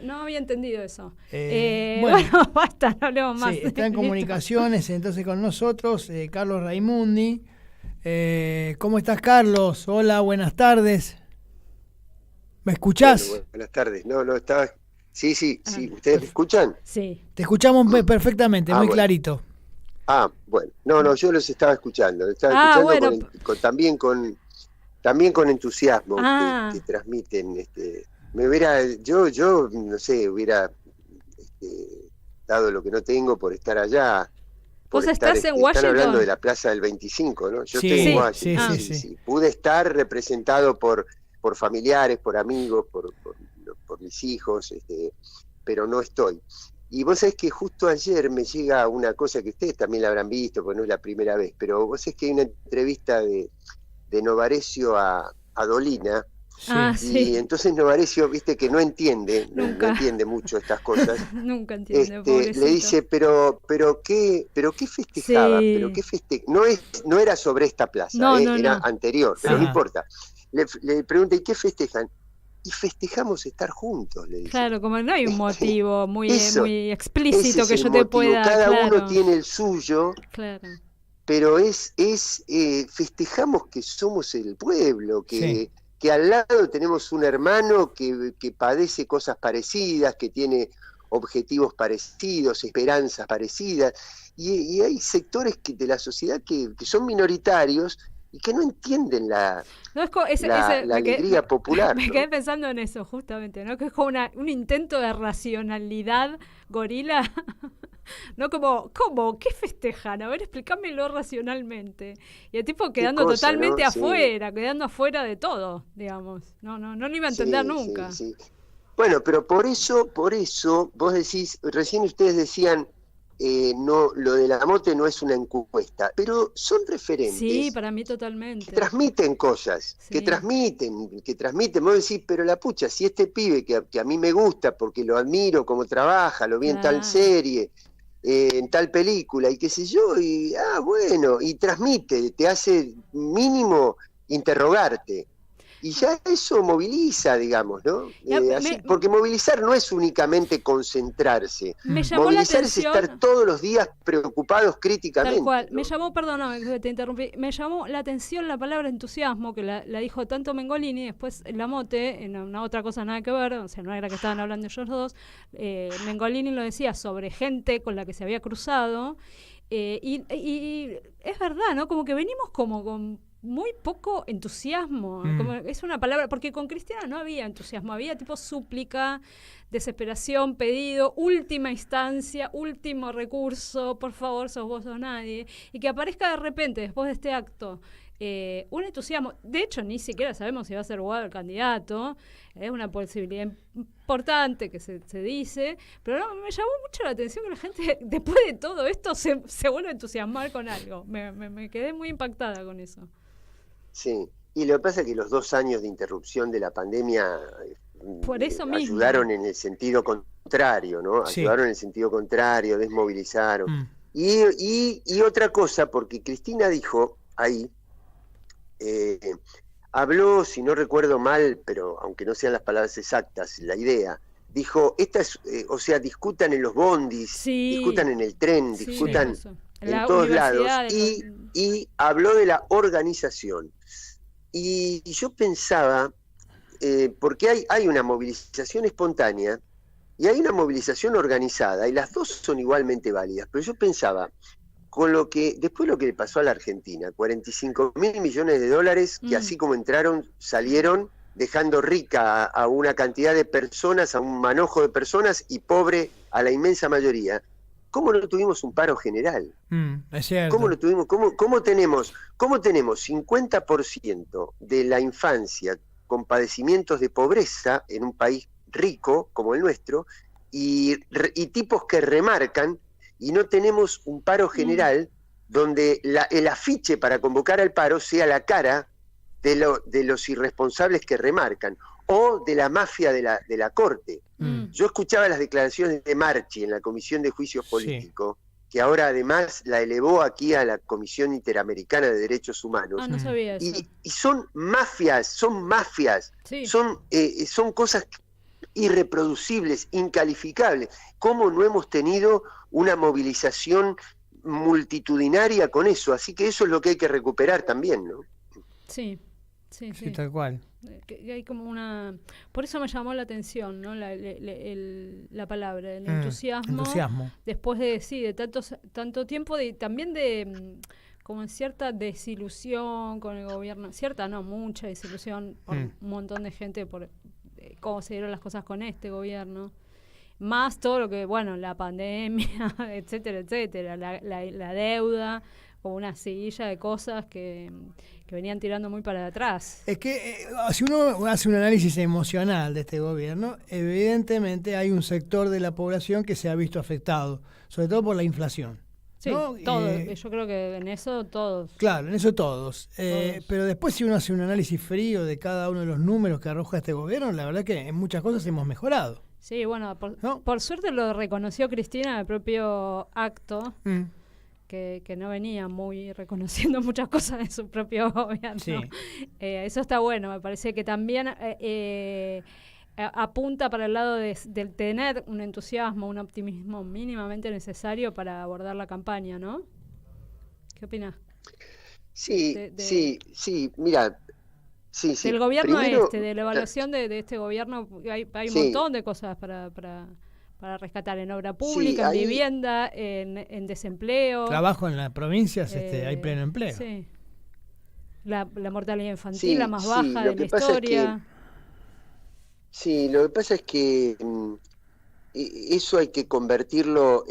no había entendido eso. Bueno, basta, no hablemos más. Sí, está en comunicaciones entonces con nosotros, Carlos Raimundi. ¿Cómo estás, Carlos? Hola, buenas tardes. ¿Me escuchás? Bueno, buenas tardes. No, estaba... Sí, ¿ustedes me escuchan? Sí. Te escuchamos perfectamente, muy bueno. clarito. Bueno. No, yo los estaba escuchando. Bueno. También con entusiasmo que transmiten. Yo no sé, hubiera dado lo que no tengo por estar allá. ¿Vos estás en Washington? Están hablando de la Plaza del 25, ¿no? Yo Sí, estoy en Washington. Sí. Pude estar representado por familiares, por amigos, por mis hijos, pero no estoy. Y vos sabés que justo ayer me llega una cosa que ustedes también la habrán visto, porque no es la primera vez, pero vos sabés que hay una entrevista de Novarecio a Dolina, y entonces Novarecio, viste que no entiende mucho estas cosas. Nunca entiende, pobrecito. Le dice, pero qué festejaba, no era sobre esta plaza, era anterior, pero no importa. Le pregunta, ¿y qué festejan? Y festejamos estar juntos, le dice. Claro, como no hay un motivo muy explícito que yo te pueda... Cada uno tiene el suyo, claro. Pero festejamos que somos el pueblo, que al lado tenemos un hermano que padece cosas parecidas, que tiene objetivos parecidos, esperanzas parecidas, y hay sectores de la sociedad que son minoritarios y que no entienden la alegría popular. Me quedé pensando en eso, justamente, ¿no? Que es como un intento de racionalidad gorila, ¿no? ¿Cómo? ¿Qué festejan? A ver, explícamelo racionalmente. Y el tipo quedando totalmente afuera, quedando afuera de todo, digamos. No lo iba a entender nunca. Sí. Bueno, pero por eso, vos decís, recién ustedes decían, no, lo de la mote no es una encuesta, pero son referentes. Sí, para mí totalmente. Que transmiten cosas, que transmiten. Vos decís, pero la pucha, si este pibe que a mí me gusta porque lo admiro como trabaja, lo vi en tal serie, en tal película y qué sé yo, y bueno, y transmite, te hace mínimo interrogarte. Y ya eso moviliza, digamos, ¿no? Porque movilizar no es únicamente concentrarse. Movilizar es estar todos los días preocupados críticamente. Tal cual. ¿no? Me llamó, perdóname que te interrumpí, me llamó la atención la palabra entusiasmo, que la dijo tanto Mengolini, después la Mote, en una otra cosa nada que ver, o sea, no era que estaban hablando ellos dos, Mengolini lo decía sobre gente con la que se había cruzado, y es verdad, ¿no? Como que venimos como con muy poco entusiasmo, como es una palabra, porque con Cristina no había entusiasmo, había tipo súplica, desesperación, pedido, última instancia, último recurso, por favor, sos vos o nadie, y que aparezca de repente después de este acto un entusiasmo. De hecho, ni siquiera sabemos si va a ser Guado el candidato, es una posibilidad importante que se dice, pero no, me llamó mucho la atención que la gente, después de todo esto, se vuelve a entusiasmar con algo. Me quedé muy impactada con eso. Sí, y lo que pasa es que los 2 años de interrupción de la pandemia por eso ayudaron en el sentido contrario, ¿no? Ayudaron en el sentido contrario, desmovilizaron. Y otra cosa, porque Cristina dijo ahí, habló, si no recuerdo mal, pero aunque no sean las palabras exactas, la idea, dijo, discutan en los bondis, discutan en el tren, discutan en todos lados, y habló de la organización. Y yo pensaba, porque hay una movilización espontánea y hay una movilización organizada, y las dos son igualmente válidas, pero yo pensaba, después lo que le pasó a la Argentina, 45.000 millones de dólares que así como entraron, salieron, dejando rica a una cantidad de personas, a un manojo de personas, y pobre a la inmensa mayoría. ¿Cómo no tuvimos un paro general? Es cierto. ¿Cómo lo tuvimos? ¿Cómo tenemos 50% de la infancia con padecimientos de pobreza en un país rico como el nuestro y tipos que remarcan, y no tenemos un paro general donde el afiche para convocar al paro sea la cara de los irresponsables que remarcan o de la mafia de la corte? Yo escuchaba las declaraciones de Marchi en la Comisión de Juicios Políticos, que ahora además la elevó aquí a la Comisión Interamericana de Derechos Humanos. No sabía eso. Y son mafias, sí. son cosas irreproducibles, incalificables. ¿Cómo no hemos tenido una movilización multitudinaria con eso? Así que eso es lo que hay que recuperar también, ¿no? Sí, tal cual. Que hay como una... Por eso me llamó la atención, ¿no? La palabra, el entusiasmo. Después de tanto tiempo, también de como cierta desilusión con el gobierno. Mucha desilusión por un montón de gente por cómo se dieron las cosas con este gobierno. Más todo lo que, la pandemia, etcétera, etcétera, la deuda, como una seguilla de cosas que venían tirando muy para atrás. Es que si uno hace un análisis emocional de este gobierno, evidentemente hay un sector de la población que se ha visto afectado, sobre todo por la inflación. Sí, ¿no? Todos. Yo creo que en eso todos. Claro, en eso todos. Pero después si uno hace un análisis frío de cada uno de los números que arroja este gobierno, la verdad que en muchas cosas hemos mejorado. Sí, por suerte lo reconoció Cristina en el propio acto. Que no venía muy reconociendo muchas cosas de su propio gobierno. Sí. Eso está bueno, me parece que también apunta para el lado de tener un entusiasmo, un optimismo mínimamente necesario para abordar la campaña, ¿no? ¿Qué opinas? Sí, mira... Sí. Del gobierno primero, de la evaluación de este gobierno, hay un montón de cosas para rescatar en obra pública, en vivienda, en desempleo. Trabajo en las provincias, hay pleno empleo. Sí. La mortalidad infantil, la más baja de la historia. Lo que pasa es que eso hay que convertirlo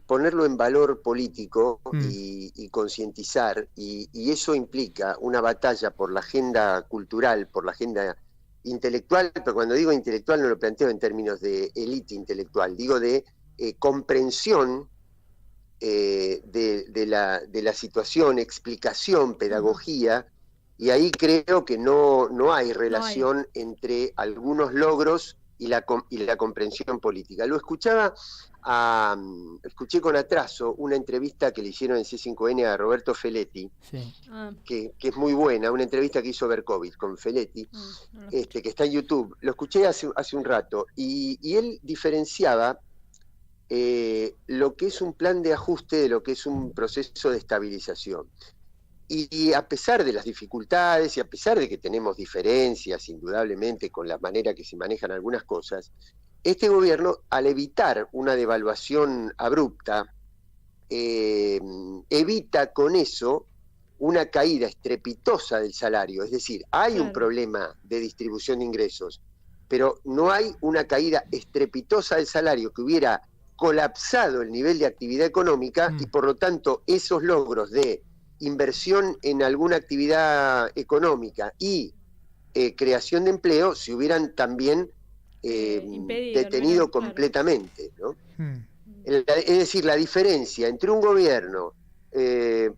ponerlo en valor político y concientizar, y eso implica una batalla por la agenda cultural, por la agenda intelectual, pero cuando digo intelectual no lo planteo en términos de élite intelectual, digo de comprensión de la situación, explicación, pedagogía, y ahí creo que no hay relación entre algunos logros y la comprensión política. Escuché con atraso una entrevista que le hicieron en C5N a Roberto Feletti, que es muy buena, una entrevista que hizo Berkovich con Feletti, que está en YouTube. Lo escuché hace un rato, y él diferenciaba lo que es un plan de ajuste de lo que es un proceso de estabilización. Y a pesar de las dificultades y a pesar de que tenemos diferencias indudablemente con la manera que se manejan algunas cosas, este gobierno, al evitar una devaluación abrupta, evita con eso una caída estrepitosa del salario. Es decir, hay un problema de distribución de ingresos, pero no hay una caída estrepitosa del salario que hubiera colapsado el nivel de actividad económica y por lo tanto esos logros de inversión en alguna actividad económica y creación de empleo se hubieran también detenido completamente, ¿no? Es decir, la diferencia entre un gobierno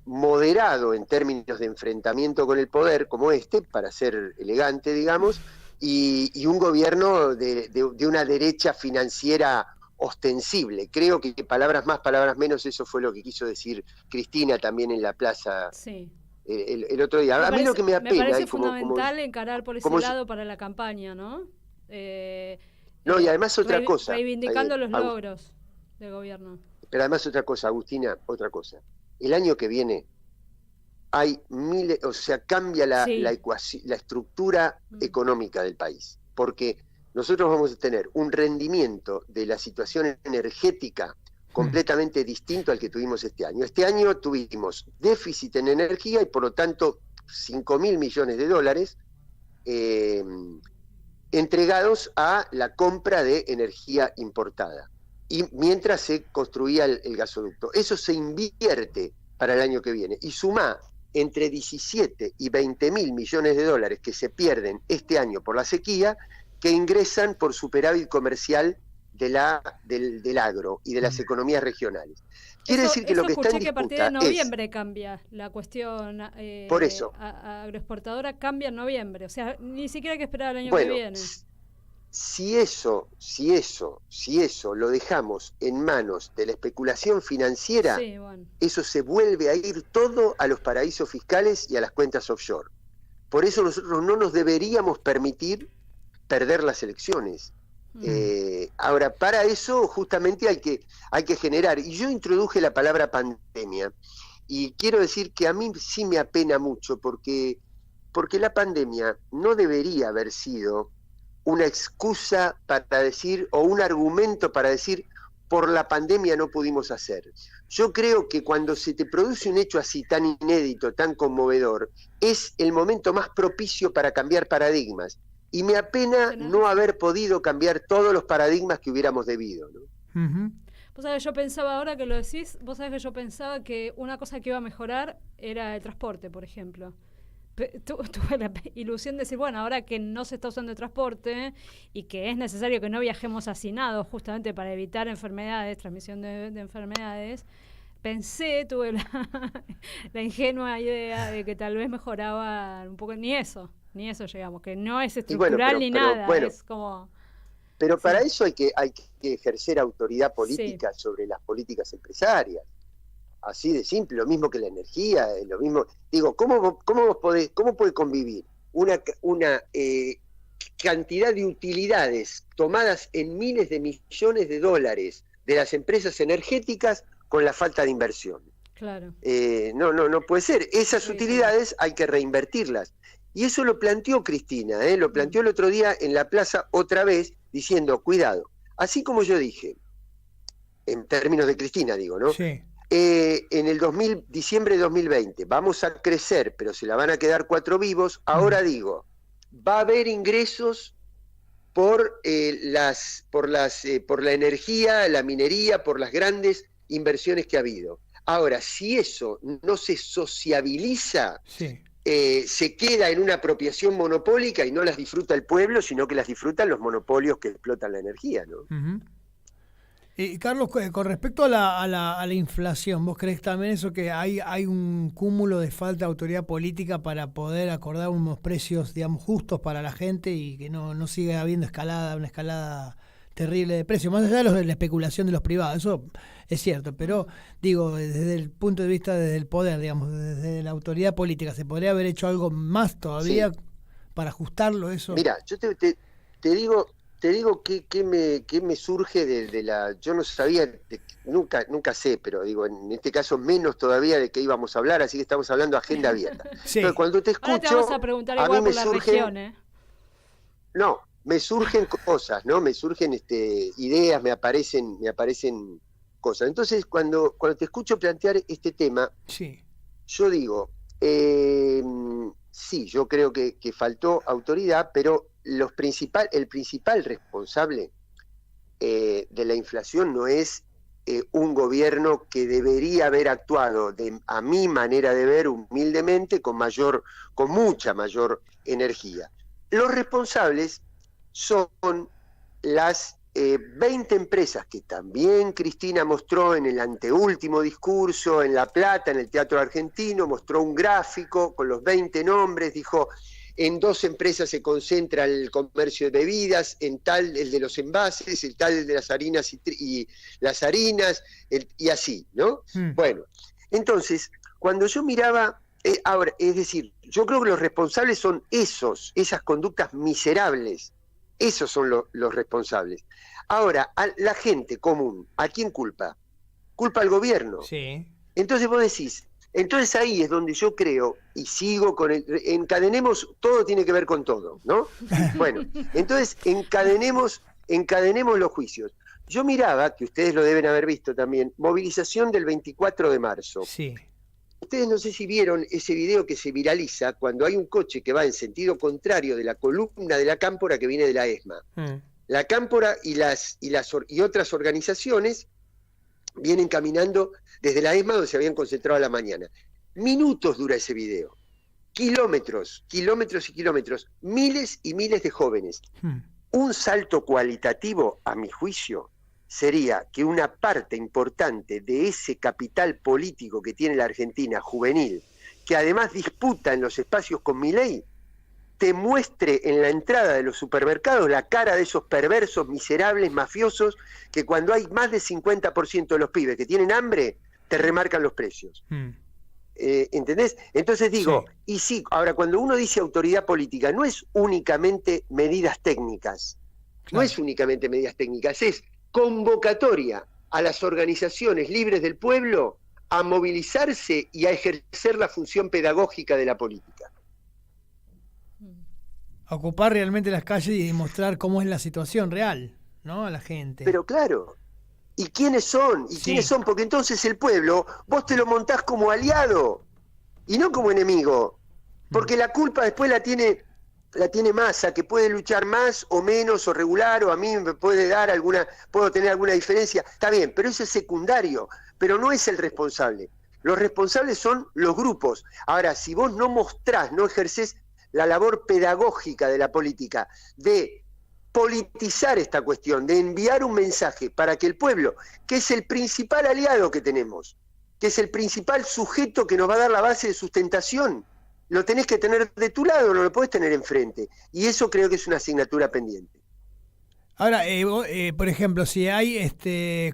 moderado en términos de enfrentamiento con el poder, como para ser elegante, digamos, y un gobierno de una derecha financiera ostensible. Creo que palabras más, palabras menos, eso fue lo que quiso decir Cristina también en la plaza el otro día. A mí lo que me apena... Me parece fundamental encarar por ese lado para la campaña, ¿no? Y además otra cosa. Reivindicando los logros del gobierno. Pero además otra cosa, Agustina, el año que viene hay cambia la estructura económica del país, porque nosotros vamos a tener un rendimiento de la situación energética completamente distinto al que tuvimos este año. Este año tuvimos déficit en energía y por lo tanto 5.000 millones de dólares entregados a la compra de energía importada, y mientras se construía el gasoducto. Eso se invierte para el año que viene y suma entre 17 y 20.000 millones de dólares que se pierden este año por la sequía, que ingresan por superávit comercial del agro y de las economías regionales. Quiere decir que lo que está en disputa que a partir de noviembre cambia la cuestión por eso, agroexportadora, cambia en noviembre, o sea, ni siquiera hay que esperar el año que viene. Si eso lo dejamos en manos de la especulación financiera, eso se vuelve a ir todo a los paraísos fiscales y a las cuentas offshore. Por eso nosotros no nos deberíamos permitir perder las elecciones. Ahora, para eso justamente hay que generar, y yo introduje la palabra pandemia, y quiero decir que a mí sí me apena mucho, porque la pandemia no debería haber sido una excusa para decir, o un argumento para decir, por la pandemia no pudimos hacer. Yo creo que cuando se te produce un hecho así tan inédito, tan conmovedor, es el momento más propicio para cambiar paradigmas. Y me apena no haber podido cambiar todos los paradigmas que hubiéramos debido, ¿no? Vos sabés, yo pensaba, ahora que lo decís, vos sabés que yo pensaba que una cosa que iba a mejorar era el transporte, por ejemplo. Tuve la ilusión de decir, bueno, ahora que no se está usando el transporte y que es necesario que no viajemos hacinados justamente para evitar enfermedades, transmisión de enfermedades, tuve la ingenua idea de que tal vez mejoraba un poco, ni eso llegamos, que no es estructural ni nada, es como... Pero para eso hay que ejercer autoridad política sobre las políticas empresarias. Así de simple, lo mismo que la energía, lo mismo. Digo, ¿cómo puede convivir una cantidad de utilidades tomadas en miles de millones de dólares de las empresas energéticas con la falta de inversión? Claro. No puede ser. Esas utilidades hay que reinvertirlas. Y eso lo planteó Cristina, lo planteó el otro día en la plaza otra vez, diciendo, cuidado, así como yo dije, en términos de Cristina digo, ¿no? Sí. En el diciembre de 2020 vamos a crecer, pero se la van a quedar 4 vivos. Ahora digo, va a haber ingresos por la energía, la minería, por las grandes inversiones que ha habido. Ahora, si eso no se sociabiliza, se queda en una apropiación monopólica y no las disfruta el pueblo, sino que las disfrutan los monopolios que explotan la energía, ¿no? Carlos, con respecto a la inflación, ¿vos crees también eso, que hay un cúmulo de falta de autoridad política para poder acordar unos precios, digamos, justos para la gente y que no siga habiendo una escalada terrible de precios, más allá de la especulación de los privados? Eso es cierto, pero digo, desde el punto de vista del poder, digamos, desde la autoridad política, ¿se podría haber hecho algo más todavía para ajustarlo eso? Mira, yo te digo que me surge de la... Yo no sabía, nunca sé, pero digo, en este caso menos todavía de qué íbamos a hablar, así que estamos hablando de agenda abierta. Entonces, cuando te escucho, ahora te vamos a preguntar igual por la región, ¿eh? No, me surgen cosas, ¿no? Me surgen ideas, me aparecen cosas. Entonces, cuando te escucho plantear este tema, yo digo, sí, yo creo que faltó autoridad, pero el principal responsable de la inflación no es un gobierno que debería haber actuado, a mi manera de ver, humildemente, con mucha mayor energía. Los responsables son las 20 empresas que también Cristina mostró en el anteúltimo discurso en La Plata, en el Teatro Argentino, mostró un gráfico con los 20 nombres, dijo, en 2 empresas se concentra el comercio de bebidas, en tal el de los envases, el tal el de las harinas y las harinas, y así, ¿no? Bueno, entonces, cuando yo miraba, ahora, es decir, yo creo que los responsables son esas conductas miserables, esos son los responsables. Ahora, a la gente común, ¿a quién culpa? Culpa al gobierno. Sí. Entonces vos decís, entonces ahí es donde yo creo, y sigo con encadenemos, todo tiene que ver con todo, ¿no? Bueno, entonces encadenemos los juicios. Yo miraba, que ustedes lo deben haber visto también, movilización del 24 de marzo. Sí. Ustedes no sé si vieron ese video que se viraliza cuando hay un coche que va en sentido contrario de la columna de la Cámpora que viene de la ESMA. La Cámpora y otras organizaciones vienen caminando desde la ESMA, donde se habían concentrado a la mañana. Minutos dura ese video. Kilómetros y kilómetros. Miles y miles de jóvenes. Un salto cualitativo, a mi juicio, sería que una parte importante de ese capital político que tiene la Argentina, juvenil, que además disputa en los espacios con Milei, te muestre en la entrada de los supermercados la cara de esos perversos, miserables, mafiosos, que cuando hay más del 50% de los pibes que tienen hambre, te remarcan los precios. ¿Entendés? Entonces digo, y sí, ahora cuando uno dice autoridad política, no es únicamente medidas técnicas. No es únicamente medidas técnicas, es convocatoria a las organizaciones libres del pueblo a movilizarse y a ejercer la función pedagógica de la política. Ocupar realmente las calles y demostrar cómo es la situación real, ¿no? A la gente. Pero claro, ¿y quiénes son? ¿Quiénes son? Porque entonces el pueblo, vos te lo montás como aliado y no como enemigo. Porque la culpa después la tiene Massa, que puede luchar más o menos o regular, o a mí me puede dar puedo tener alguna diferencia. Está bien, pero eso es secundario, pero no es el responsable. Los responsables son los grupos. Ahora, si vos no mostrás, no ejercés la labor pedagógica de la política, de politizar esta cuestión, de enviar un mensaje para que el pueblo, que es el principal aliado que tenemos, que es el principal sujeto que nos va a dar la base de sustentación, lo tenés que tener de tu lado, no lo podés tener enfrente. Y eso creo que es una asignatura pendiente. Ahora, por ejemplo, si hay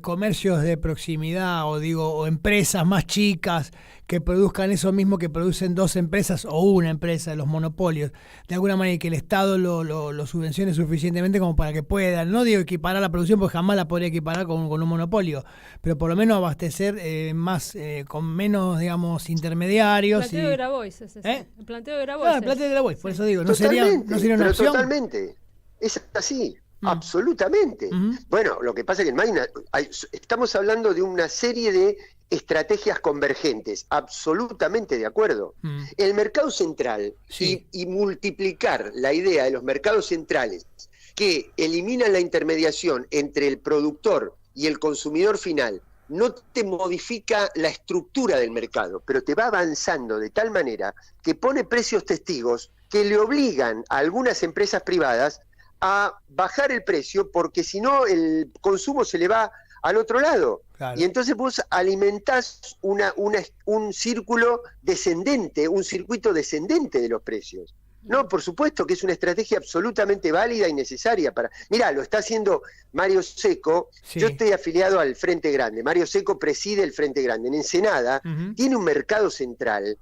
comercios de proximidad o empresas más chicas que produzcan eso mismo que producen dos empresas o una empresa, los monopolios, de alguna manera que el Estado lo subvencione suficientemente como para que puedan, no digo equiparar la producción porque jamás la podría equiparar con un monopolio, pero por lo menos abastecer más con menos, digamos, intermediarios. El planteo de Grabois es ese. El planteo de Grabois. El planteo de Grabois, por eso digo, no totalmente, sería una opción. Totalmente, es así. Absolutamente. Bueno, lo que pasa es que estamos hablando de una serie de estrategias convergentes, absolutamente de acuerdo. El mercado central y multiplicar la idea de los mercados centrales que eliminan la intermediación entre el productor y el consumidor final, no te modifica la estructura del mercado, pero te va avanzando de tal manera que pone precios testigos que le obligan a algunas empresas privadas a bajar el precio, porque si no el consumo se le va al otro lado. Claro. Y entonces vos alimentás un círculo descendente, un circuito descendente de los precios. No, por supuesto que es una estrategia absolutamente válida y necesaria para... Mirá, lo está haciendo Mario Secco. Yo estoy afiliado al Frente Grande. Mario Secco preside el Frente Grande. En Ensenada tiene un mercado central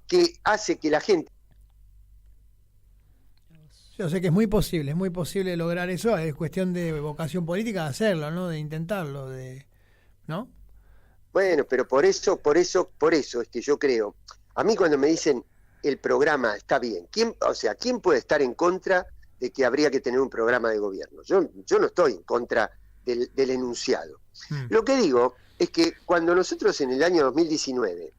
que hace que la gente... Yo sé que es muy posible lograr eso, es cuestión de vocación política de hacerlo, ¿no? De intentarlo, ¿no? Bueno, pero por eso es que yo creo, a mí cuando me dicen el programa está bien, ¿quién puede estar en contra de que habría que tener un programa de gobierno? Yo no estoy en contra del enunciado. Lo que digo es que cuando nosotros en el año 2019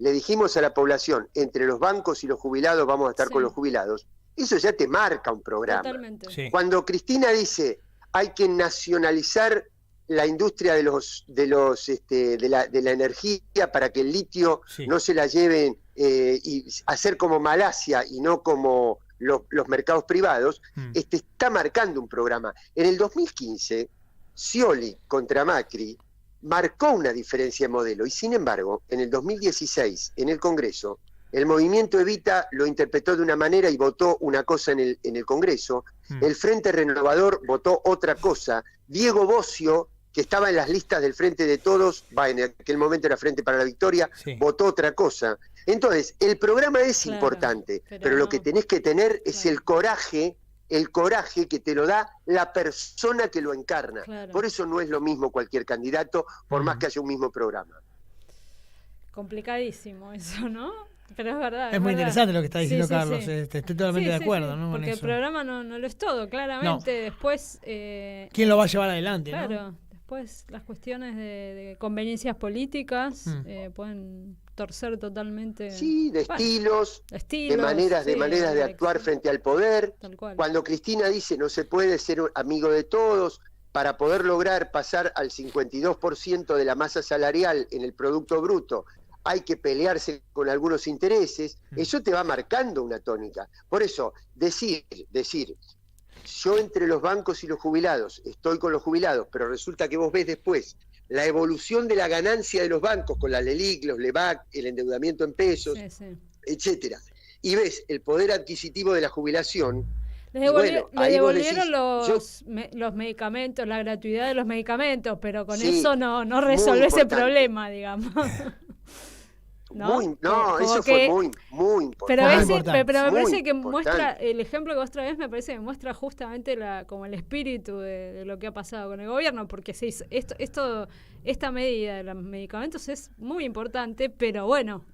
le dijimos a la población, entre los bancos y los jubilados vamos a estar con los jubilados, eso ya te marca un programa. Totalmente. Sí. Cuando Cristina dice hay que nacionalizar la industria de la energía para que el litio no se la lleven y hacer como Malasia y no como los mercados privados, está marcando un programa. En el 2015, Scioli contra Macri marcó una diferencia de modelo y sin embargo, en el 2016, en el Congreso, el movimiento Evita lo interpretó de una manera y votó una cosa en el Congreso. El Frente Renovador votó otra cosa. Diego Bocio, que estaba en las listas del Frente de Todos, en aquel momento era Frente para la Victoria, votó otra cosa. Entonces, el programa es importante, pero lo que tenés que tener es el coraje que te lo da la persona que lo encarna. Por eso no es lo mismo cualquier candidato, por más que haya un mismo programa. Complicadísimo eso, ¿no? Pero es verdad. Es muy interesante lo que está diciendo Carlos. Estoy totalmente de acuerdo, ¿no? Porque el programa no lo es todo, claramente. Después. ¿Quién lo va a llevar adelante? Claro, ¿no? Después las cuestiones de conveniencias políticas pueden torcer totalmente. Sí, de estilos, de maneras de actuar frente al poder. Tal cual. Cuando Cristina dice no se puede ser amigo de todos, para poder lograr pasar al 52% de la masa salarial en el Producto Bruto, hay que pelearse con algunos intereses, eso te va marcando una tónica. Por eso, decir, yo entre los bancos y los jubilados, estoy con los jubilados, pero resulta que vos ves después la evolución de la ganancia de los bancos con la LELIC, los LEVAC, el endeudamiento en pesos, etcétera, y ves el poder adquisitivo de la jubilación. Les devolvieron los medicamentos, la gratuidad de los medicamentos, pero con eso no resolvés el problema, digamos. Eso fue muy importante. Pero me parece que muestra, el ejemplo que vos traes me parece que muestra justamente como el espíritu de lo que ha pasado con el gobierno, porque esta medida de los medicamentos es muy importante, pero bueno,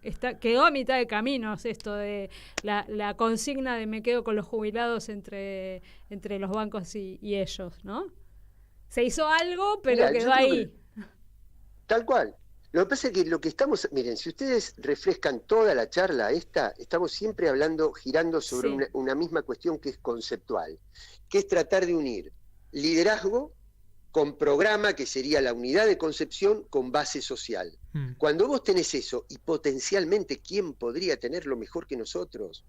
quedó a mitad de caminos esto de la consigna de me quedo con los jubilados entre los bancos y ellos, ¿no? Se hizo algo, pero quedó ahí. Tal cual. Lo que pasa es que miren, si ustedes refrescan toda la charla estamos siempre girando sobre una misma cuestión que es conceptual, que es tratar de unir liderazgo con programa, que sería la unidad de concepción, con base social. Cuando vos tenés eso, y potencialmente, ¿quién podría tenerlo mejor que nosotros?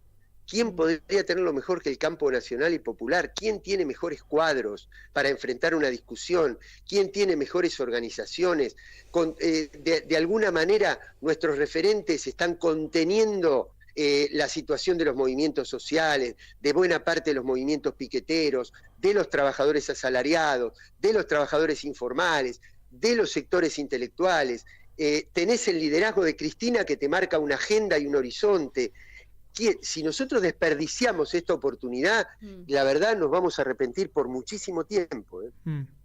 ¿Quién podría tenerlo mejor que el campo nacional y popular? ¿Quién tiene mejores cuadros para enfrentar una discusión? ¿Quién tiene mejores organizaciones? De alguna manera, nuestros referentes están conteniendo la situación de los movimientos sociales, de buena parte de los movimientos piqueteros, de los trabajadores asalariados, de los trabajadores informales, de los sectores intelectuales. Tenés el liderazgo de Cristina, que te marca una agenda y un horizonte. Si nosotros desperdiciamos esta oportunidad, la verdad nos vamos a arrepentir por muchísimo tiempo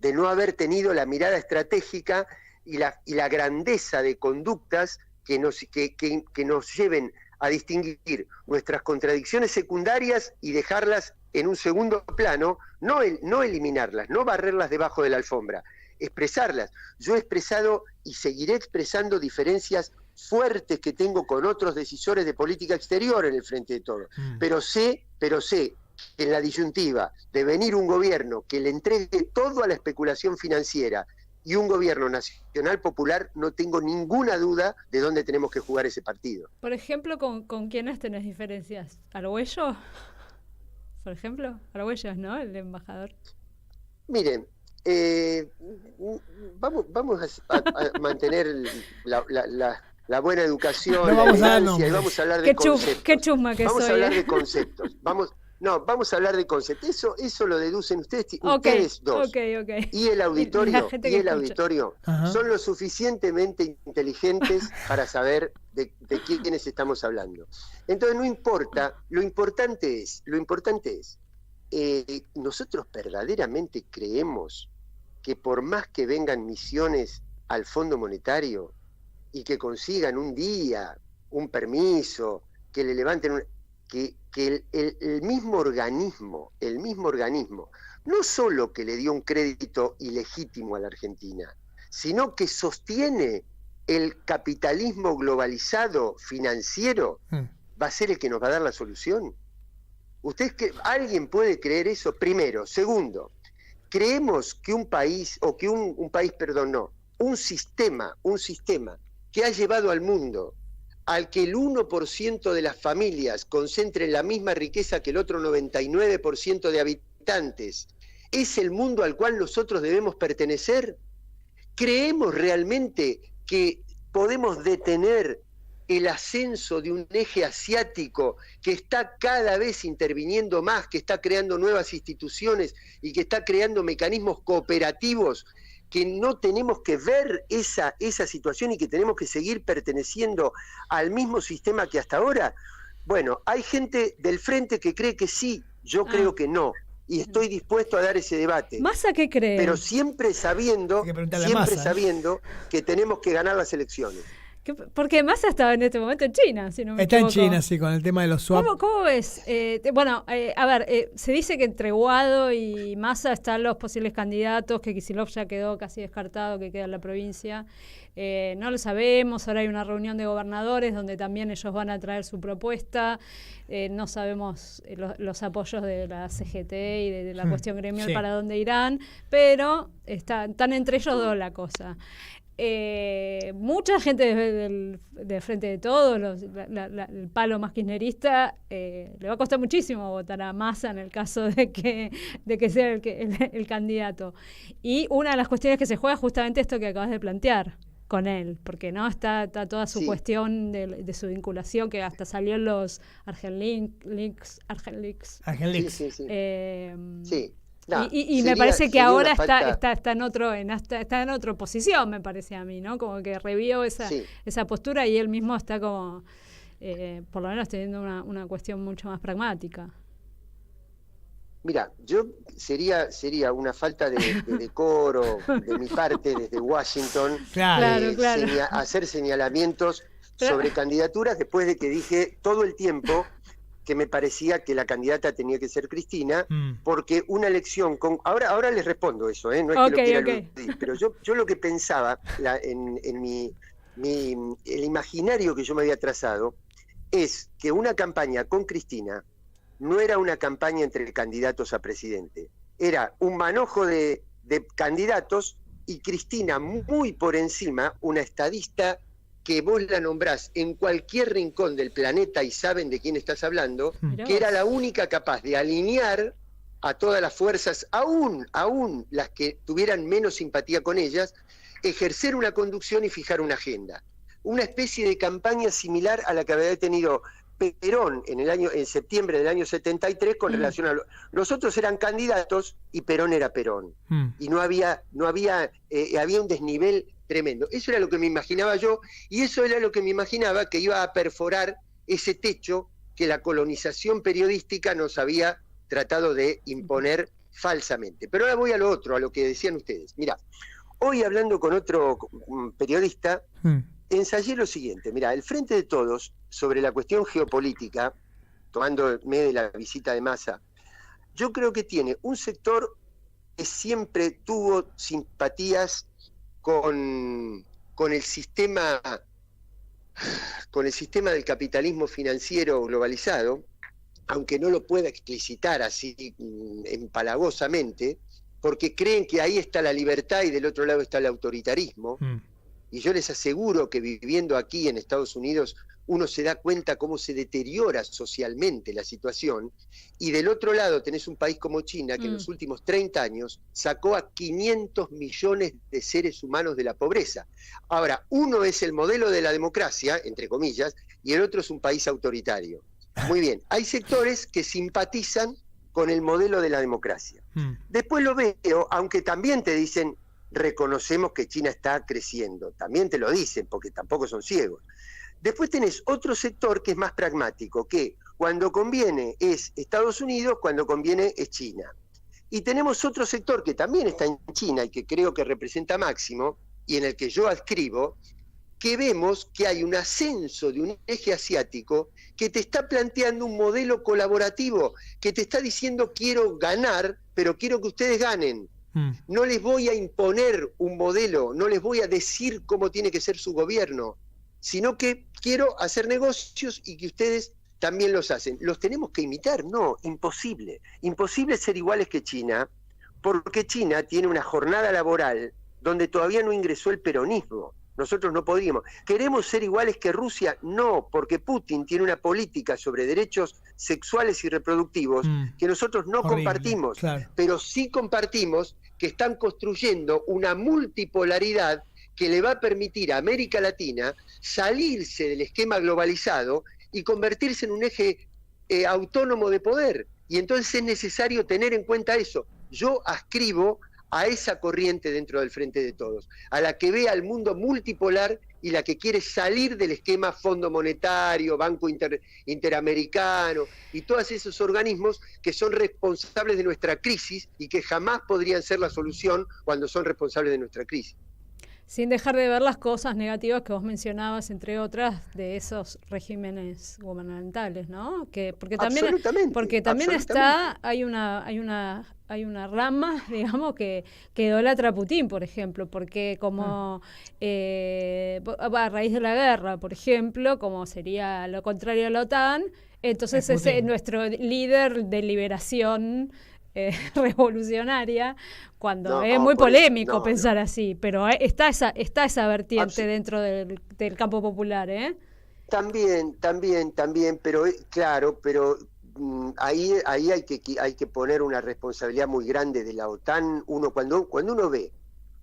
de no haber tenido la mirada estratégica y la grandeza de conductas que nos lleven a distinguir nuestras contradicciones secundarias y dejarlas en un segundo plano, no eliminarlas, no barrerlas debajo de la alfombra, expresarlas. Yo he expresado y seguiré expresando diferencias fuertes que tengo con otros decisores de política exterior en el Frente de Todos, pero sé que en la disyuntiva de venir un gobierno que le entregue todo a la especulación financiera y un gobierno nacional popular, no tengo ninguna duda de dónde tenemos que jugar ese partido. Por ejemplo, ¿con quiénes tenés diferencias? ¿Arguello? Por ejemplo, Arguello, ¿no? El embajador. Miren, vamos a mantener la buena educación, la elegancia, y vamos a hablar de conceptos. Qué chusma que vamos soy. A hablar de conceptos. Vamos a hablar de conceptos. Eso lo deducen ustedes dos. Okay. Y el auditorio son lo suficientemente inteligentes para saber de quiénes estamos hablando. Entonces no importa, lo importante es, nosotros verdaderamente creemos que por más que vengan misiones al Fondo Monetario y que consigan un día, un permiso, que le levanten que el mismo organismo, no solo que le dio un crédito ilegítimo a la Argentina, sino que sostiene el capitalismo globalizado financiero, va a ser el que nos va a dar la solución. ¿Alguien puede creer eso? Primero. Segundo, creemos que un sistema que ha llevado al mundo al que el 1% de las familias concentren la misma riqueza que el otro 99% de habitantes, ¿es el mundo al cual nosotros debemos pertenecer? ¿Creemos realmente que podemos detener el ascenso de un eje asiático que está cada vez interviniendo más, que está creando nuevas instituciones y que está creando mecanismos cooperativos, que no tenemos que ver esa situación y que tenemos que seguir perteneciendo al mismo sistema que hasta ahora? Bueno, hay gente del frente que cree que sí, yo creo que no, y estoy dispuesto a dar ese debate. ¿Massa qué cree? Pero siempre sabiendo que tenemos que ganar las elecciones. Porque Massa estaba en este momento en China, si no me equivoco. Está en China, sí, con el tema de los swap. ¿Cómo ves? Se dice que entre Guado y Massa están los posibles candidatos, que Kicillof ya quedó casi descartado, que queda en la provincia. No lo sabemos, ahora hay una reunión de gobernadores donde también ellos van a traer su propuesta. No sabemos los apoyos de la CGT y de la cuestión gremial para dónde irán, pero están entre ellos dos la cosa. Mucha gente del Frente de Todos, el palo más kirchnerista, le va a costar muchísimo votar a Massa en el caso de que sea el candidato. Y una de las cuestiones que se juega es justamente esto que acabas de plantear con él, porque no está toda su cuestión de su vinculación, que hasta salió en los Argenleaks. Sí. Y me parece que ahora está en otra posición, me parece a mí, ¿no? Como que revió esa postura y él mismo está como, por lo menos teniendo una cuestión mucho más pragmática. Mira, sería una falta de decoro de mi parte desde Washington hacer señalamientos sobre candidaturas después de que dije todo el tiempo que me parecía que la candidata tenía que ser Cristina, porque una elección ahora les respondo eso, no es que lo quiera eludir, pero yo lo que pensaba en el imaginario que yo me había trazado es que una campaña con Cristina no era una campaña entre candidatos a presidente, era un manojo de candidatos y Cristina muy por encima, una estadista que vos la nombrás en cualquier rincón del planeta y saben de quién estás hablando, que era la única capaz de alinear a todas las fuerzas, aún las que tuvieran menos simpatía con ellas, ejercer una conducción y fijar una agenda. Una especie de campaña similar a la que había tenido Perón en septiembre del año 73 con relación a los otros eran candidatos y Perón era Perón. Y había un desnivel tremendo. Eso era lo que me imaginaba yo, y eso era lo que me imaginaba que iba a perforar ese techo que la colonización periodística nos había tratado de imponer falsamente. Pero ahora voy a lo otro, a lo que decían ustedes. Mira, hoy hablando con otro periodista, ensayé lo siguiente. Mira, el Frente de Todos, sobre la cuestión geopolítica, tomándome de la visita de Massa, yo creo que tiene un sector que siempre tuvo simpatías con el sistema del capitalismo financiero globalizado, aunque no lo pueda explicitar así empalagosamente, porque creen que ahí está la libertad y del otro lado está el autoritarismo. Y yo les aseguro que viviendo aquí en Estados Unidos uno se da cuenta cómo se deteriora socialmente la situación, y del otro lado tenés un país como China que en los últimos 30 años sacó a 500 millones de seres humanos de la pobreza. Ahora, uno es el modelo de la democracia, entre comillas, y el otro es un país autoritario. Muy bien, hay sectores que simpatizan con el modelo de la democracia. Después lo veo, aunque también te dicen, reconocemos que China está creciendo, también te lo dicen, porque tampoco son ciegos. Después tenés otro sector que es más pragmático, que cuando conviene es Estados Unidos, cuando conviene es China. Y tenemos otro sector que también está en China y que creo que representa Máximo, y en el que yo adscribo, que vemos que hay un ascenso de un eje asiático que te está planteando un modelo colaborativo, que te está diciendo quiero ganar, pero quiero que ustedes ganen. No les voy a imponer un modelo, no les voy a decir cómo tiene que ser su gobierno, sino que quiero hacer negocios y que ustedes también los hacen. ¿Los tenemos que imitar? No, imposible. Imposible ser iguales que China, porque China tiene una jornada laboral donde todavía no ingresó el peronismo. Nosotros no podríamos. ¿Queremos ser iguales que Rusia? No, porque Putin tiene una política sobre derechos sexuales y reproductivos que nosotros no compartimos, pero sí compartimos que están construyendo una multipolaridad que le va a permitir a América Latina salirse del esquema globalizado y convertirse en un eje autónomo de poder. Y entonces es necesario tener en cuenta eso. Yo adscribo a esa corriente dentro del Frente de Todos, a la que ve al mundo multipolar y la que quiere salir del esquema Fondo Monetario, Banco Interamericano y todos esos organismos que son responsables de nuestra crisis y que jamás podrían ser la solución cuando son responsables de nuestra crisis. Sin dejar de ver las cosas negativas que vos mencionabas, entre otras, de esos regímenes gubernamentales, ¿no? Porque también hay una rama, digamos, que idolatra a Putin, por ejemplo, porque como a raíz de la guerra, por ejemplo, como sería lo contrario a la OTAN, entonces es nuestro líder de liberación revolucionaria, cuando es muy polémico pensar así, pero está esa vertiente dentro del campo popular, ¿eh? También, pero claro, pero ahí hay que poner una responsabilidad muy grande de la OTAN. Cuando uno ve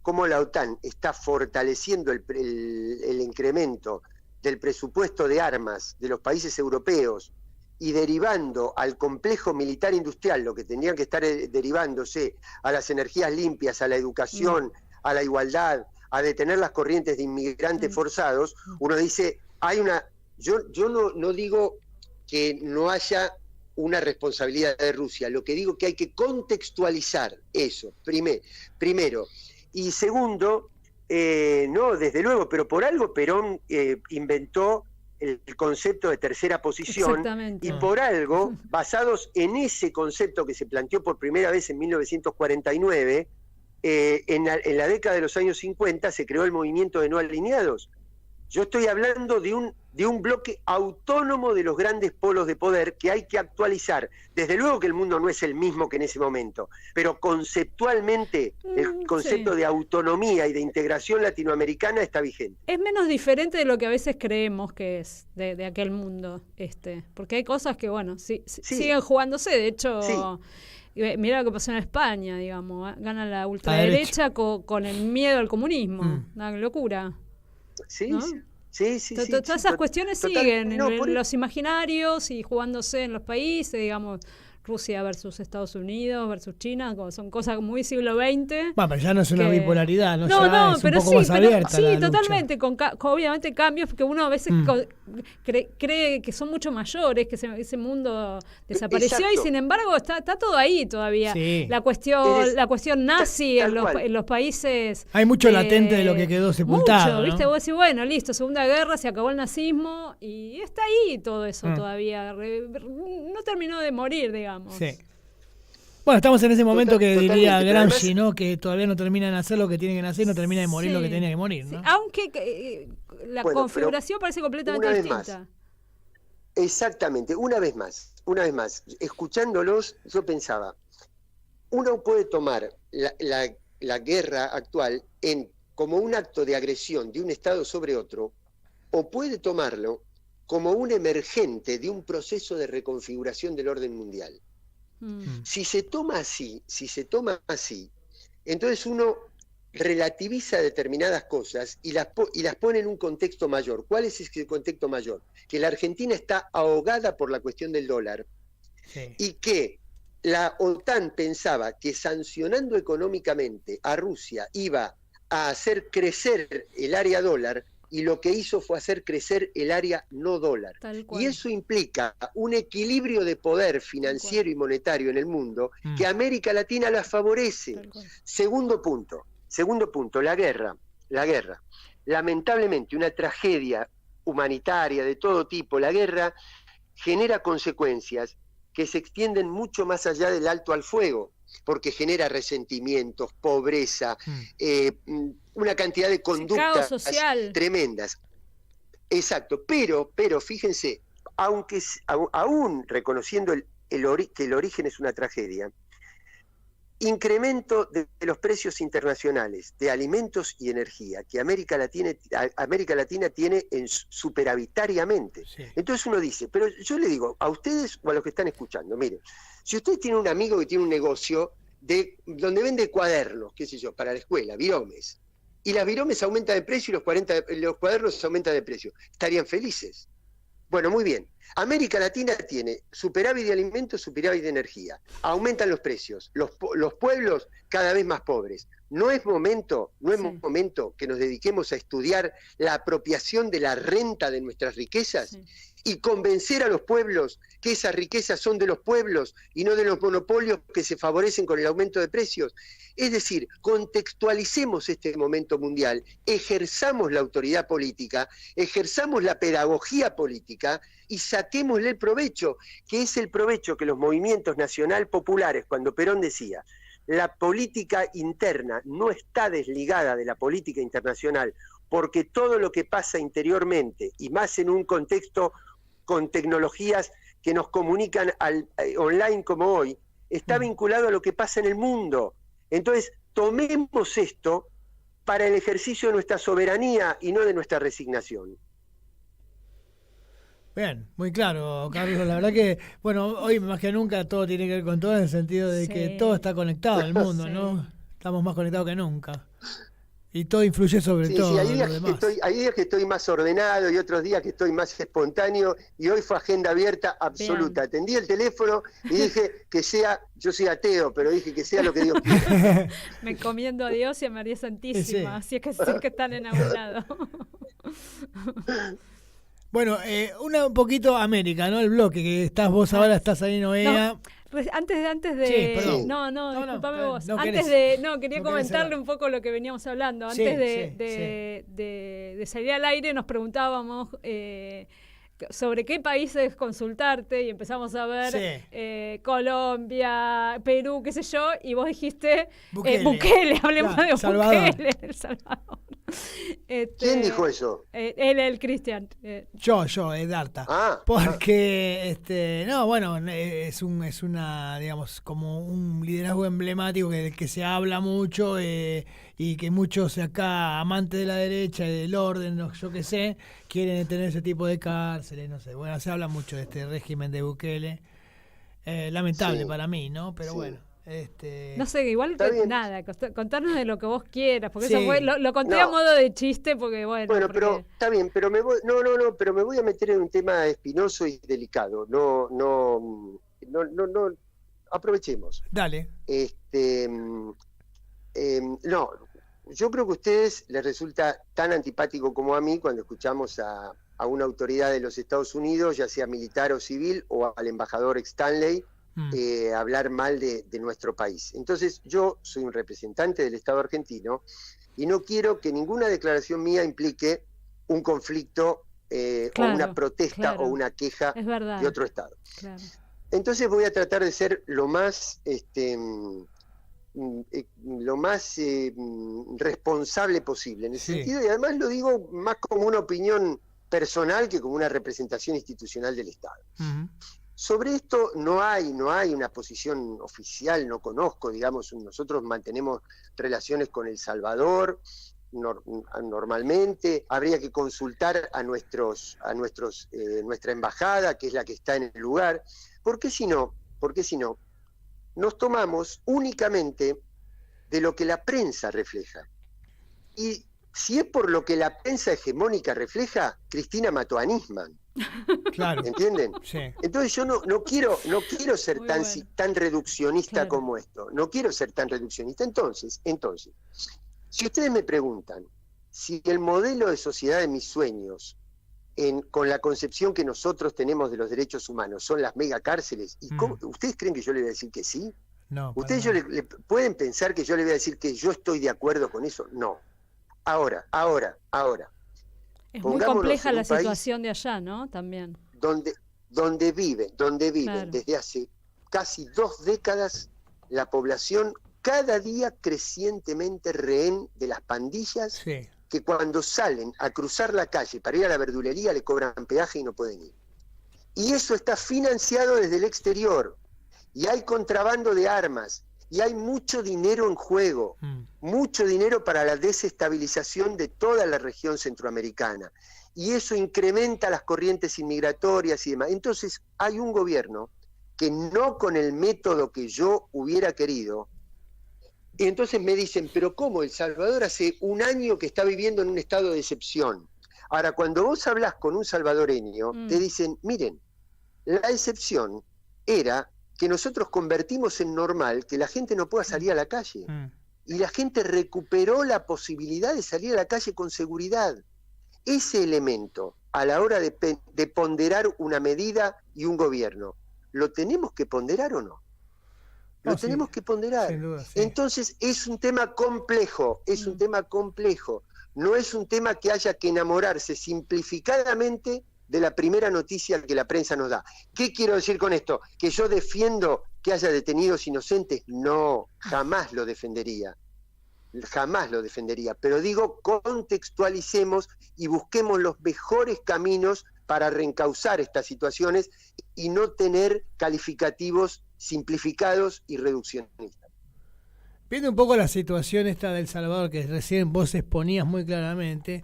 cómo la OTAN está fortaleciendo el incremento del presupuesto de armas de los países europeos y derivando al complejo militar industrial, lo que tendrían que estar derivándose a las energías limpias, a la educación, a la igualdad, a detener las corrientes de inmigrantes forzados, uno dice, yo no digo que no haya una responsabilidad de Rusia, lo que digo que hay que contextualizar eso, primero. Y segundo, no, desde luego, pero por algo Perón inventó el concepto de tercera posición, y por algo, basados en ese concepto que se planteó por primera vez en 1949, en la década de los años 50 se creó el movimiento de no alineados. Yo estoy hablando de un bloque autónomo de los grandes polos de poder que hay que actualizar. Desde luego que el mundo no es el mismo que en ese momento, pero conceptualmente el concepto de autonomía y de integración latinoamericana está vigente. Es menos diferente de lo que a veces creemos que es de aquel mundo, porque hay cosas que, bueno, siguen jugándose. De hecho, mirá lo que pasó en España, digamos, gana la ultraderecha con el miedo al comunismo, una locura. Sí, ¿no? Sí. Todas esas cuestiones siguen en los imaginarios y jugándose en los países, digamos, Rusia versus Estados Unidos versus China, son cosas muy siglo XX. Bueno, pero ya no es una bipolaridad, ¿no? No, es pero un poco más abierta. Sí, totalmente, con obviamente cambios, porque uno a veces cree que son mucho mayores, que ese mundo desapareció. Exacto. Y sin embargo está todo ahí todavía. Sí. La cuestión nazi en los países. Hay mucho latente de lo que quedó sepultado. Mucho, ¿viste? ¿no? Vos decís, bueno, listo, Segunda Guerra, se acabó el nazismo y está ahí todo eso todavía. No terminó de morir, digamos. Sí. Bueno, estamos en ese momento que diría Gramsci, ¿no? Que todavía no termina de nacer lo que tiene que nacer, no termina de morir lo que tenía que morir, ¿no? Sí. Aunque la configuración parece completamente distinta. Exactamente, una vez más, escuchándolos, yo pensaba, uno puede tomar la guerra actual como un acto de agresión de un Estado sobre otro, o puede tomarlo como un emergente de un proceso de reconfiguración del orden mundial. Si se toma así, entonces uno relativiza determinadas cosas y las pone en un contexto mayor. ¿Cuál es ese contexto mayor? Que la Argentina está ahogada por la cuestión del dólar, y que la OTAN pensaba que sancionando económicamente a Rusia iba a hacer crecer el área dólar, y lo que hizo fue hacer crecer el área no dólar. Y eso implica un equilibrio de poder financiero y monetario en el mundo que América Latina la favorece. Segundo punto, la guerra. Lamentablemente, una tragedia humanitaria de todo tipo, la guerra genera consecuencias que se extienden mucho más allá del alto al fuego, porque genera resentimientos, pobreza, una cantidad de conductas tremendas. Exacto, pero fíjense, aún reconociendo que el origen es una tragedia, incremento de los precios internacionales de alimentos y energía que América Latina tiene superavitariamente. Sí. Entonces uno dice, pero yo le digo a ustedes o a los que están escuchando, miren, si usted tiene un amigo que tiene un negocio donde vende cuadernos, qué sé yo, para la escuela, viromes, y las viromes aumentan de precio y los cuadernos aumentan de precio, ¿estarían felices? Bueno, muy bien. América Latina tiene superávit de alimentos, superávit de energía. Aumentan los precios. Los pueblos cada vez más pobres. ¿No es momento que nos dediquemos a estudiar la apropiación de la renta de nuestras riquezas? Sí. Y convencer a los pueblos que esas riquezas son de los pueblos y no de los monopolios que se favorecen con el aumento de precios. Es decir, contextualicemos este momento mundial, ejerzamos la autoridad política, ejerzamos la pedagogía política y saquémosle el provecho, que es el provecho que los movimientos nacional populares, cuando Perón decía, la política interna no está desligada de la política internacional, porque todo lo que pasa interiormente, y más en un contexto con tecnologías que nos comunican online como hoy, está vinculado a lo que pasa en el mundo. Entonces, tomemos esto para el ejercicio de nuestra soberanía y no de nuestra resignación. Bien, muy claro, Carlos. La verdad que, bueno, hoy más que nunca todo tiene que ver con todo, en el sentido de que todo está conectado al mundo, ¿no? Estamos más conectados que nunca. Y todo influye sobre todo. Sí, hay días que estoy más ordenado y otros días que estoy más espontáneo, y hoy fue agenda abierta absoluta. Bien. Atendí el teléfono y dije que sea, yo soy ateo, pero dije que sea lo que Dios quiera. Me encomiendo a Dios y a María Santísima, Sí. si es que están enamorados. Bueno, un poquito América, ¿no? El bloque, que vos ahora estás ahí, Noea. No, antes de... Sí, perdón. No, disculpame vos. No antes querés, quería no comentarle un poco lo que veníamos hablando. Sí, Antes sí. de salir al aire nos preguntábamos sobre qué países consultarte y empezamos a ver Colombia, Perú, qué sé yo, y vos dijiste Bukele, hablemos de Bukele, El Salvador. ¿Quién dijo eso? Él, el Cristian. Yo, Darta. Porque, es una, digamos, como un liderazgo emblemático del que se habla mucho y que muchos acá, amantes de la derecha y del orden, yo qué sé, quieren tener ese tipo de cárceles, no sé. Bueno, se habla mucho de este régimen de Bukele. Lamentable para mí, ¿no? Pero bueno. No sé, igual nada, contarnos de lo que vos quieras, porque eso fue, lo conté a modo de chiste, porque bueno, pero está bien, pero me voy, pero me voy a meter en un tema espinoso y delicado. No, aprovechemos. Dale. No, yo creo que a ustedes les resulta tan antipático como a mí cuando escuchamos a una autoridad de los Estados Unidos, ya sea militar o civil, o al embajador Stanley, hablar mal de nuestro país. Entonces yo soy un representante del Estado argentino y no quiero que ninguna declaración mía implique un conflicto o una protesta o una queja de otro Estado. Claro. Entonces voy a tratar de ser lo más responsable posible en ese sentido, y además lo digo más como una opinión personal que como una representación institucional del Estado. Sobre esto no hay una posición oficial, no conozco, digamos, nosotros mantenemos relaciones con El Salvador normalmente, habría que consultar a nuestra embajada, que es la que está en el lugar, porque si no, nos tomamos únicamente de lo que la prensa refleja. Y si es por lo que la prensa hegemónica refleja, Cristina mató a Nisman. Claro. ¿Entienden? Sí. Entonces yo no quiero ser tan reduccionista como esto. No quiero ser tan reduccionista. Entonces, si ustedes me preguntan si el modelo de sociedad de mis sueños, con la concepción que nosotros tenemos de los derechos humanos, son las megacárceles, ¿ustedes creen que yo le voy a decir que sí? No. ¿Ustedes le pueden pensar que yo le voy a decir que yo estoy de acuerdo con eso? No. Ahora. Es muy compleja la situación de allá, ¿no? También. Donde viven desde hace casi 2 décadas la población cada día crecientemente rehén de las pandillas que cuando salen a cruzar la calle para ir a la verdulería le cobran peaje y no pueden ir. Y eso está financiado desde el exterior. Y hay contrabando de armas. Y hay mucho dinero en juego, mucho dinero para la desestabilización de toda la región centroamericana. Y eso incrementa las corrientes inmigratorias y demás. Entonces hay un gobierno que no con el método que yo hubiera querido. Y entonces me dicen, pero ¿cómo? El Salvador hace 1 año que está viviendo en un estado de excepción. Ahora, cuando vos hablás con un salvadoreño, te dicen, miren, la excepción era que nosotros convertimos en normal que la gente no pueda salir a la calle. Y la gente recuperó la posibilidad de salir a la calle con seguridad. Ese elemento, a la hora de ponderar una medida y un gobierno, ¿lo tenemos que ponderar o no? Lo tenemos que ponderar. Sin duda, sí. Entonces es un tema complejo, no es un tema que haya que enamorarse simplificadamente de la primera noticia que la prensa nos da. ¿Qué quiero decir con esto? ¿Que yo defiendo que haya detenidos inocentes? No, jamás lo defendería. Pero digo, contextualicemos y busquemos los mejores caminos para reencauzar estas situaciones y no tener calificativos simplificados y reduccionistas. Viendo un poco la situación esta de El Salvador, que recién vos exponías muy claramente,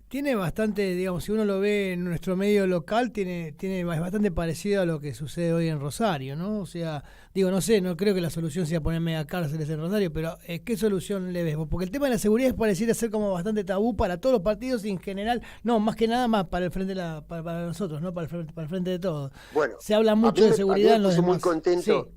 Tiene bastante, digamos, si uno lo ve en nuestro medio local, es bastante parecido a lo que sucede hoy en Rosario, ¿no? O sea, digo, no sé, no creo que la solución sea poner megacárceles en Rosario, pero ¿qué solución le ves vos? Porque el tema de la seguridad pareciera ser como bastante tabú para todos los partidos y en general, no, más que nada más para el frente para nosotros, ¿no? Para el frente de todos. Bueno, se habla mucho de seguridad en los demás. Muy contento. Sí.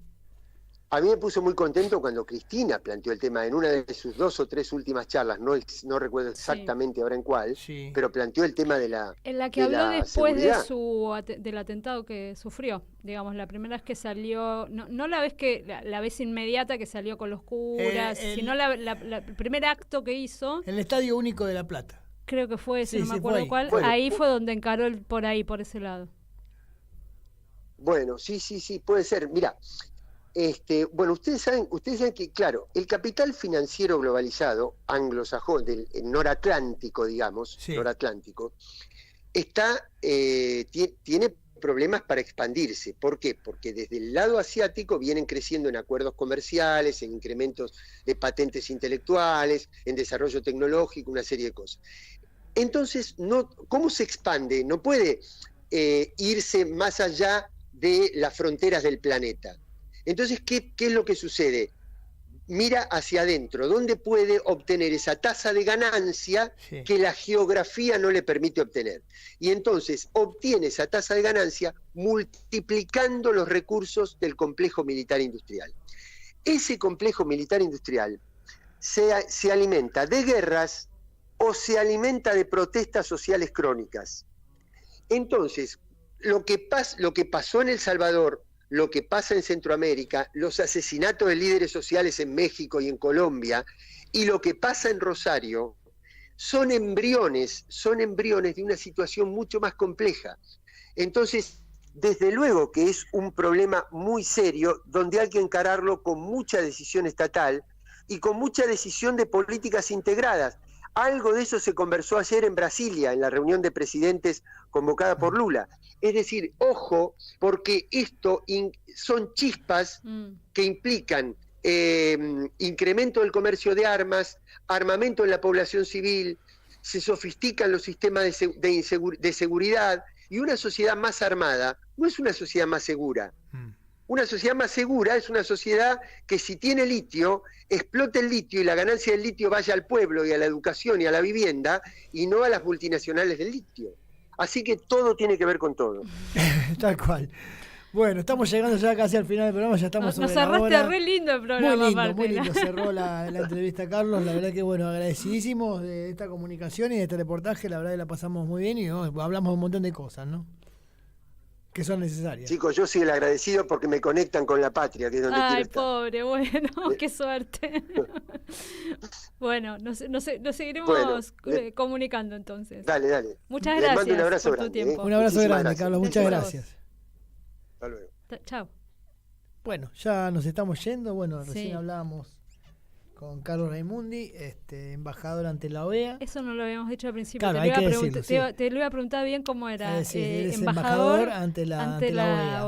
A mí me puso muy contento cuando Cristina planteó el tema en una de sus 2 o 3 últimas charlas, no recuerdo exactamente ahora en cuál, pero planteó el tema de la en la que habló después seguridad. del atentado que sufrió, digamos, la primera vez que salió, no la vez que la vez inmediata que salió con los curas, sino el primer acto que hizo. El Estadio Único de La Plata. Creo que fue ese, no me acuerdo cuál. Bueno, ahí fue donde encaró por ese lado. Bueno, sí, puede ser. Mirá, bueno, ustedes saben que, claro, el capital financiero globalizado, anglosajón, del noratlántico, digamos, noratlántico, tiene problemas para expandirse. ¿Por qué? Porque desde el lado asiático vienen creciendo en acuerdos comerciales, en incrementos de patentes intelectuales, en desarrollo tecnológico, una serie de cosas. Entonces, ¿cómo se expande? No puede irse más allá de las fronteras del planeta. Entonces, ¿qué es lo que sucede? Mira hacia adentro, ¿dónde puede obtener esa tasa de ganancia que la geografía no le permite obtener? Y entonces obtiene esa tasa de ganancia multiplicando los recursos del complejo militar industrial. Ese complejo militar industrial se alimenta de guerras o se alimenta de protestas sociales crónicas. Entonces, lo que pasó en El Salvador, lo que pasa en Centroamérica, los asesinatos de líderes sociales en México y en Colombia, y lo que pasa en Rosario, son embriones de una situación mucho más compleja. Entonces, desde luego que es un problema muy serio, donde hay que encararlo con mucha decisión estatal y con mucha decisión de políticas integradas. Algo de eso se conversó ayer en Brasilia, en la reunión de presidentes convocada por Lula. Es decir, ojo, porque esto son chispas que implican incremento del comercio de armas, armamento en la población civil, se sofistican los sistemas de seguridad, y una sociedad más armada no es una sociedad más segura. Una sociedad más segura es una sociedad que, si tiene litio, explote el litio y la ganancia del litio vaya al pueblo y a la educación y a la vivienda, y no a las multinacionales del litio. Así que todo tiene que ver con todo. Tal cual. Bueno, estamos llegando ya casi al final del programa, ya estamos sobre la hora. Nos cerraste re lindo el programa. Muy lindo, cerró la entrevista, Carlos. La verdad que, bueno, agradecidísimos de esta comunicación y de este reportaje. La verdad que la pasamos muy bien y hablamos un montón de cosas, ¿no? Que son necesarias. Chicos, yo soy el agradecido porque me conectan con la patria, que es donde quiero estar. Pobre, bueno, qué suerte. Bueno, nos seguiremos comunicando entonces. Dale. Muchas gracias. Les mando un abrazo por grande, tu tiempo. Un abrazo grande, Carlos, muchas gracias. Hasta luego. Chao. Bueno, ya nos estamos yendo. Bueno, recién hablábamos con Carlos Raimundi, embajador ante la OEA. Eso no lo habíamos dicho al principio. Claro, te lo iba a preguntar bien cómo era. Embajador ante la OEA.